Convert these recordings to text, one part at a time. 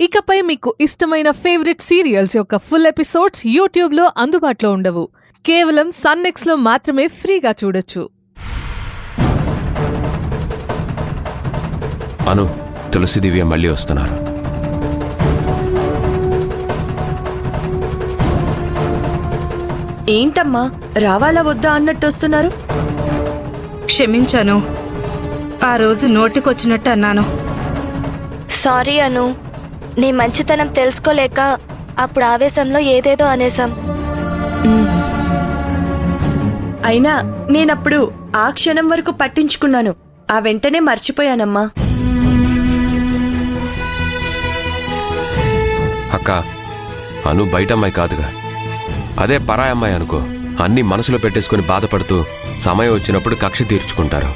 ఇకపై మీకు ఇష్టమైన ఫేవరెట్ సీరియల్స్ యొక్క ఫుల్ ఎపిసోడ్స్ యూట్యూబ్లో అందుబాటులో ఉండవు. కేవలం సన్నెక్స్లో మాత్రమే ఫ్రీగా చూడొచ్చు. అను, తులసి దివ్య మళ్ళీ వస్తున్నారు. ఏంటమ్మా, రావాలా వద్దా అన్నట్టు వస్తున్నారు? క్షమించాను, ఆ రోజు నోటికొచ్చినట్టు అన్నాను. సారీ అను, నీ మంచితనం తెలుసుకోలేక అప్పుడు ఆవేశంలో ఏదేదో అనేసాం. అయినా నేనప్పుడు ఆ క్షణం వరకు పట్టించుకున్నాను, ఆ వెంటనే మర్చిపోయానమ్మా. అక్క, అను బయట అమ్మాయి కాదుగా, అదే పరాయి అమ్మాయి అనుకో. అన్నీ మనసులో పెట్టేసుకుని బాధపడుతూ సమయం వచ్చినప్పుడు కక్ష తీర్చుకుంటారు.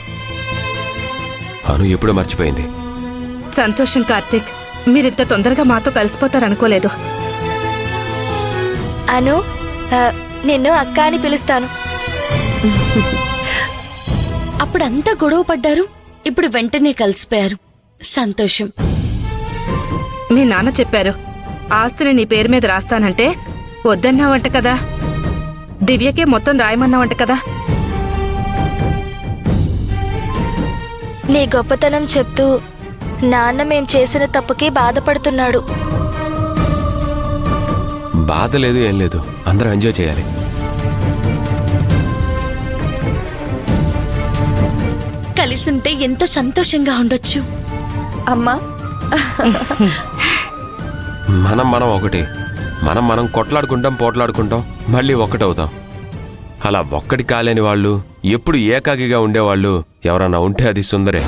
అను ఎప్పుడూ మర్చిపోయింది. సంతోషం కార్తీక్, మీరింత తొందరగా మాతో కలిసిపోతారనుకోలేదు. అను, నిన్ను అక్క అని పిలుస్తాను. అప్పుడంతా గొడవ పడ్డారు, ఇప్పుడు వెంటనే కలిసిపోయారు. సంతోషం. మీ నాన్న చెప్పారు, ఆస్తిని నీ పేరు మీద రాస్తానంటే వద్దన్నావంట కదా. దివ్యకే మొత్తం రాయమన్నావంట కదా. నీ గొప్పతనం చెప్తూ నాన్న మేం చేసిన తప్పుకి బాధపడుతున్నాడు. బాధ లేదు, ఏం లేదు, అందరం ఎంజాయ్ చేయాలి. కలిసుంటే ఎంత సంతోషంగా ఉండొచ్చు. అమ్మా, మనం ఒకటి. మనం కొట్లాడుకుంటాం, పోట్లాడుకుంటాం, మళ్ళీ ఒక్కటవుతాం. అలా ఒక్కటి కాలేని వాళ్ళు, ఎప్పుడు ఏకాకిగా ఉండేవాళ్ళు ఎవరన్నా ఉంటే అది సుందరే.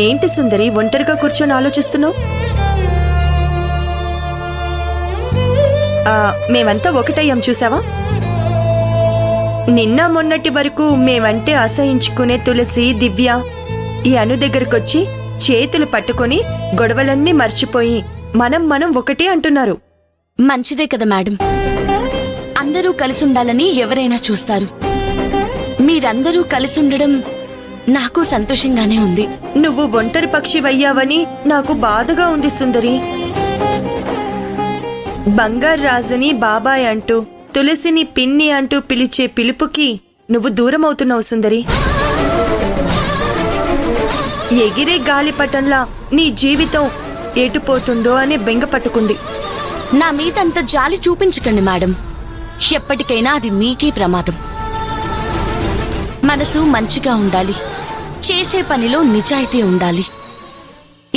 ఏంటి సుందరి ఒంటరిగా కూర్చొని ఆలోచిస్తున్నావు? మేమంతా ఒకటయ్యాం చూసావా? నిన్న మొన్నటి వరకు మేమంటే అసహించుకునే తులసి, దివ్య ఈ అను దగ్గరకొచ్చి చేతులు పట్టుకొని గొడవలన్నీ మర్చిపోయి మనం ఒకటే అంటున్నారు. మంచిదే కదా మేడం, అందరూ కలిసుండాలని ఎవరైనా చూస్తారు. మీరందరూ కలిసుండడం నాకు సంతోషంగానే ఉంది. నువ్వు ఒంటరి పక్షివయ్యావని నాకు బాధగా ఉంది సుందరి. బంగారు రాజుని బాబాయ్ అంటూ, తులసిని పిన్ని అంటూ పిలిచే పిలుపుకి నువ్వు దూరం అవుతున్నావు సుందరి. ఎగిరే గాలిపటంలా నీ జీవితం ఎటుపోతుందో అని బెంగ పట్టుకుంది. నా మీదంత జాలి చూపించకండి మేడం, ఎప్పటికైనా అది మీకే ప్రమాదం. మనసు మంచిగా ఉండాలి, చేసే పనిలో నిజాయితీ ఉండాలి.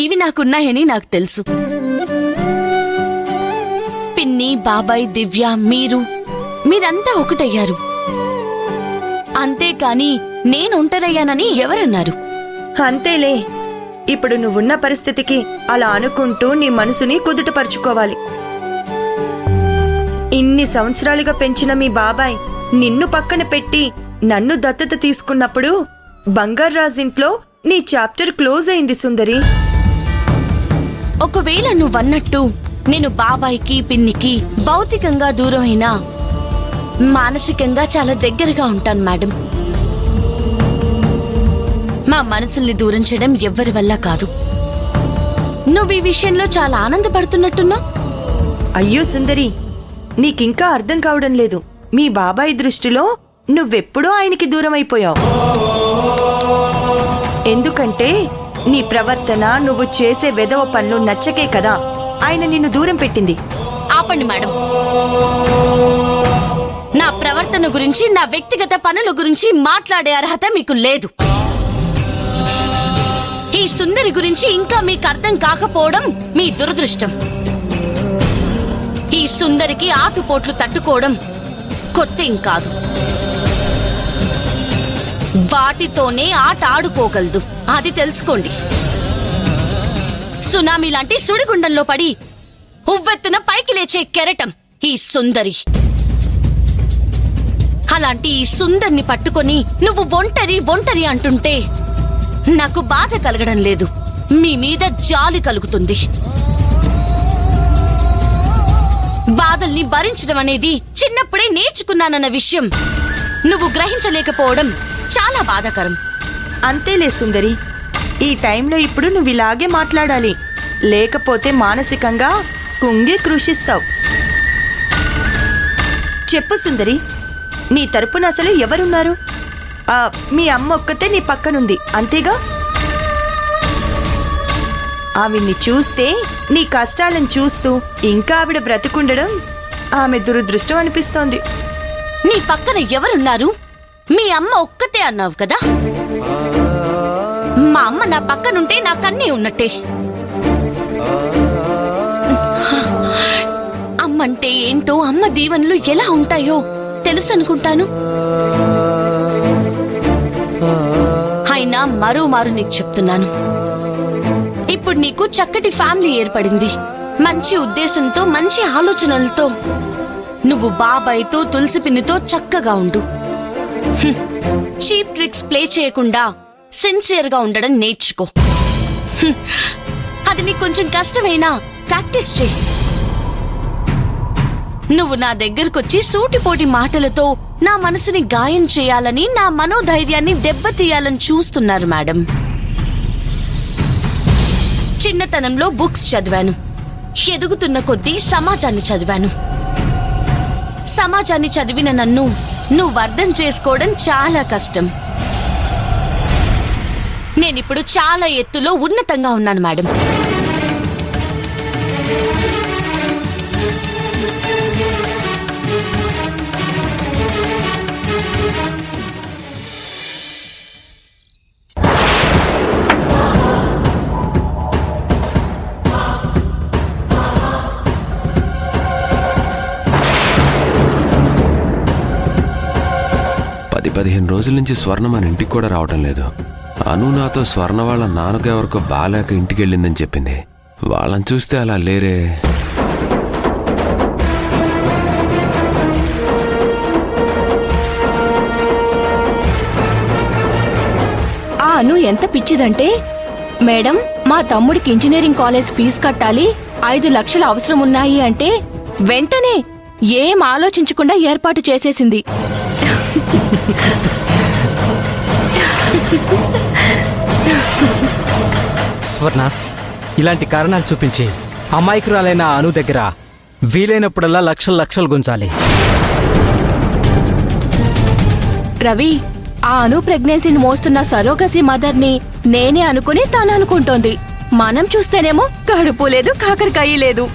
ఇవి నాకున్నాయని నాకు తెలుసు. పిన్ని, బాబాయ్, దివ్య, మీరంతా ఒకటయ్యారు. అంతేకాని నేను ఒంటరయ్యానని ఎవరన్నారు? అంతేలే, ఇప్పుడు నువ్వున్న పరిస్థితికి అలా అనుకుంటూ నీ మనసుని కుదుటపరుచుకోవాలి. ఇన్ని సంవత్సరాలుగా పెంచిన మీ బాబాయ్ నిన్ను పక్కన పెట్టి నన్ను దత్తత తీసుకున్నప్పుడు బంగారాజింట్లో నీ చాప్టర్ క్లోజ్ అయింది సుందరి. ఒకవేళ నువ్వన్నట్టు నేను బాబాయ్కి, పిన్నికి భౌతికంగా దూరం అయినా మానసికంగా చాలా దగ్గరగా ఉంటాను మేడం. మా మనసుల్ని దూరం చేయడం ఎవ్వరి వల్ల కాదు. నువ్వు ఈ విషయంలో చాలా ఆనందపడుతున్నట్టున్నావు. అయ్యో సుందరి, నీకింకా అర్థం కావడం లేదు. మీ బాబాయ్ దృష్టిలో నువ్వెప్పుడూ ఆయనకి దూరం అయిపోయావు. ఎందుకంటే నీ ప్రవర్తన, నువ్వు చేసే వెధవ పనులు నచ్చకే కదా ఆయన నిన్ను దూరం పెట్టింది. ఆపండి మేడం, నా ప్రవర్తన గురించి, నా వ్యక్తిగత పనుల గురించి మాట్లాడే అర్హత మీకు లేదు. ఈ సుందరి గురించి ఇంకా మీకు అర్థం కాకపోవడం మీ దురదృష్టం. ఈ సుందరికి ఆటుపోట్లు తట్టుకోవడం కొత్తేం కాదు. వాటితోనే ఆట ఆడుకోగలదు, అది తెలుసుకోండి. సునామీ లాంటి సుడిగుండంలో పడి ఉవ్వెత్తున పైకి లేచే కెరటం ఈ సుందరి. అలాంటి ఈ సుందర్ని పట్టుకొని నువ్వు ఒంటరి ఒంటరి అంటుంటే నాకు బాధ కలగడం లేదు, మీ మీద జాలి కలుగుతుంది. బాధల్ని భరించడం అనేది చిన్నప్పుడే నేర్చుకున్నానన్న విషయం నువ్వు గ్రహించలేకపోవడం చాలా బాధాకరం. అంతేలే సుందరి, ఈ టైంలో ఇప్పుడు నువ్వు ఇలాగే మాట్లాడాలి, లేకపోతే మానసికంగా కుంగి కృషిస్తావు. చెప్పు సుందరి, నీ తరపున అసలు ఎవరున్నారు? మీ అమ్మ ఒక్కతే నీ పక్కనుంది అంతేగా? ఆవిడ్ని చూస్తే నీ కష్టాలను చూస్తూ ఇంకా ఆవిడ బ్రతికుండడం ఆమె దురదృష్టం అనిపిస్తోంది. నీ పక్కన ఎవరున్నారు? మీ అమ్మ ఒక్కతే అన్నావు కదా. మా అమ్మ నా పక్కనుంటే నాకన్నీ ఉన్నట్టే. అమ్మంటే ఏంటో, అమ్మ దీవెనలు ఎలా ఉంటాయో తెలుసు అనుకుంటాను. అయినా మరోమారు నీకు చెప్తున్నాను, ఇప్పుడు నీకు చక్కటి ఫ్యామిలీ ఏర్పడింది. మంచి ఉద్దేశంతో, మంచి ఆలోచనలతో నువ్వు బాబాయ్తో, తులసి పిన్నితో చక్కగా ఉండు. చీప్ ట్రిక్స్ ప్లే చేయకుండా సిన్సియర్ గా ఉండడం నేర్చుకో. అది నీకు కొంచెం కష్టమైనా ప్రాక్టీస్ చేయి. నువ్వు నా దగ్గరకొచ్చి సూటిపోటి మాటలతో నా మనసుని గాయం చేయాలని, నా మనోధైర్యాన్ని దెబ్బతీయాలని చూస్తున్నారు మేడం. చిన్నతనంలో బుక్స్ చదివాను, ఎదుగుతున్న కొద్దీ సమాజాన్ని చదివాను. సమాజాన్ని చదివిన నన్ను నువ్వు అర్థం చేసుకోవడం చాలా కష్టం. నేనిప్పుడు చాలా ఎత్తులో ఉన్నతంగా ఉన్నాను మేడం. పది 15 రోజుల నుంచి స్వర్ణ మన ఇంటికి కూడా రావటం లేదు. అను నాతో స్వర్ణ వాళ్ళ నాన్నకు ఎవరికో బాలేక ఇంటికి వెళ్ళిందని చెప్పింది. వాళ్ళని చూస్తే అలా లేరే. ఆ అను ఎంత పిచ్చిదంటే, మేడం మా తమ్ముడికి ఇంజనీరింగ్ కాలేజ్ ఫీజు కట్టాలి, 5 లక్షలు అవసరం ఉన్నాయి అంటే వెంటనే ఏం ఆలోచించకుండా ఏర్పాటు చేసేసింది. స్వర్ణ, ఇలాంటి కారణాలు చూపించి అమాయకురాలైన అను దగ్గర వీలైనప్పుడల్లా లక్షలు లక్షలు గుంచాలి. రవి, ఆ అను ప్రెగ్నెన్సీని మోస్తున్న సరోగసి మదర్ని నేనే అనుకుని తాను అనుకుంటోంది. మనం చూస్తేనేమో కడుపు లేదు, కాకరకాయ లేదు.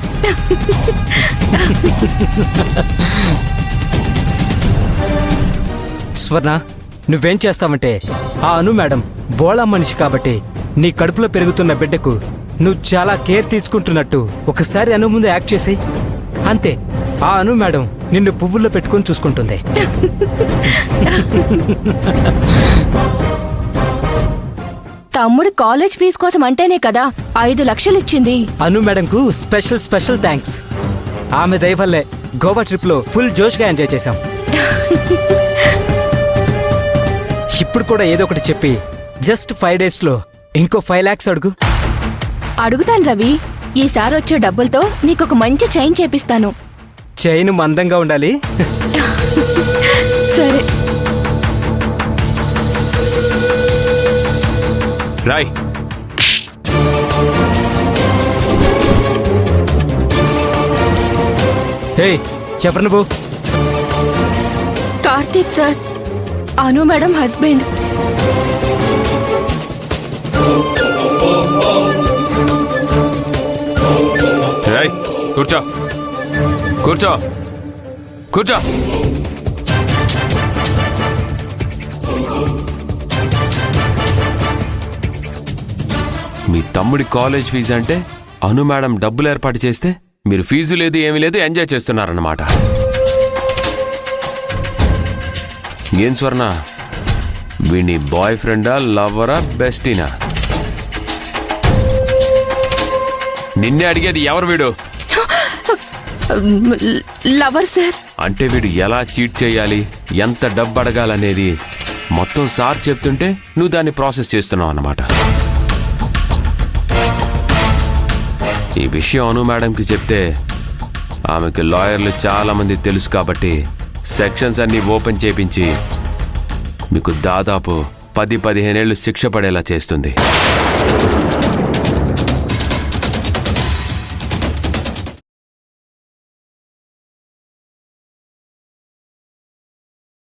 స్వర్ణ, నువ్వేం చేస్తావంటే, ఆ అను మేడం బోళా మనిషి కాబట్టి నీ కడుపులో పెరుగుతున్న బిడ్డకు నువ్వు చాలా కేర్ తీసుకుంటున్నట్టు ఒకసారి అను ముందు యాక్ట్ చేసి అంతే, ఆ అను మేడం నిన్ను పువ్వుల్లో పెట్టుకుని చూసుకుంటుంది. తమ్ముడు కాలేజ్ ఫీజు కోసం అంటేనే కదా 5 లక్షలు ఇచ్చింది. అను మేడంకు స్పెషల్ స్పెషల్ థ్యాంక్స్. ఆమె దయ వల్లే గోవా ట్రిప్ లో ఫుల్ జోష్గా ఎంజాయ్ చేశాం. ఇప్పుడు కూడా ఏదో ఒకటి చెప్పి జస్ట్ 5 days లో ఇంకో 5 lakhs అడుగు. అడుగుతాను రవి, ఈసారి వచ్చే డబ్బులతో నీకొక మంచి చైన్ చేపిస్తాను. చైన్ మందంగా ఉండాలి. సరే. రాయ్, హే చెప్పరు నువ్వు? కార్తీక్ సార్, అను మేడం హస్బెండ్. రాయ్, కూర్చో కూర్చో కూర్చో. మీ తమ్ముడి కాలేజ్ ఫీజు అంటే అను మేడం డబ్బులు ఏర్పాటు చేస్తే మీరు ఫీజు లేదు ఏమీ లేదు ఎంజాయ్ చేస్తున్నారన్నమాట. ఏం స్వర్ణ, వీణి బాయ్ ఫ్రెండా, లవరా, బెస్టీనా? నిన్నే అడిగేది, ఎవరు వీడు? Lover sir. అంటే వీడు ఎలా చీట్ చేయాలి, ఎంత డబ్బు అడగాలనేది మొత్తం సార్ చెప్తుంటే నువ్వు దాన్ని ప్రాసెస్ చేస్తున్నావు అన్నమాట. ఈ విషయం అను మేడంకి చెప్తే ఆమెకి లాయర్లు చాలా మంది తెలుసు కాబట్టి సెక్షన్స్ అన్ని ఓపెన్ చేపించి మీకు దాదాపు 10-15 ఏళ్ళు శిక్ష పడేలా చేస్తుంది.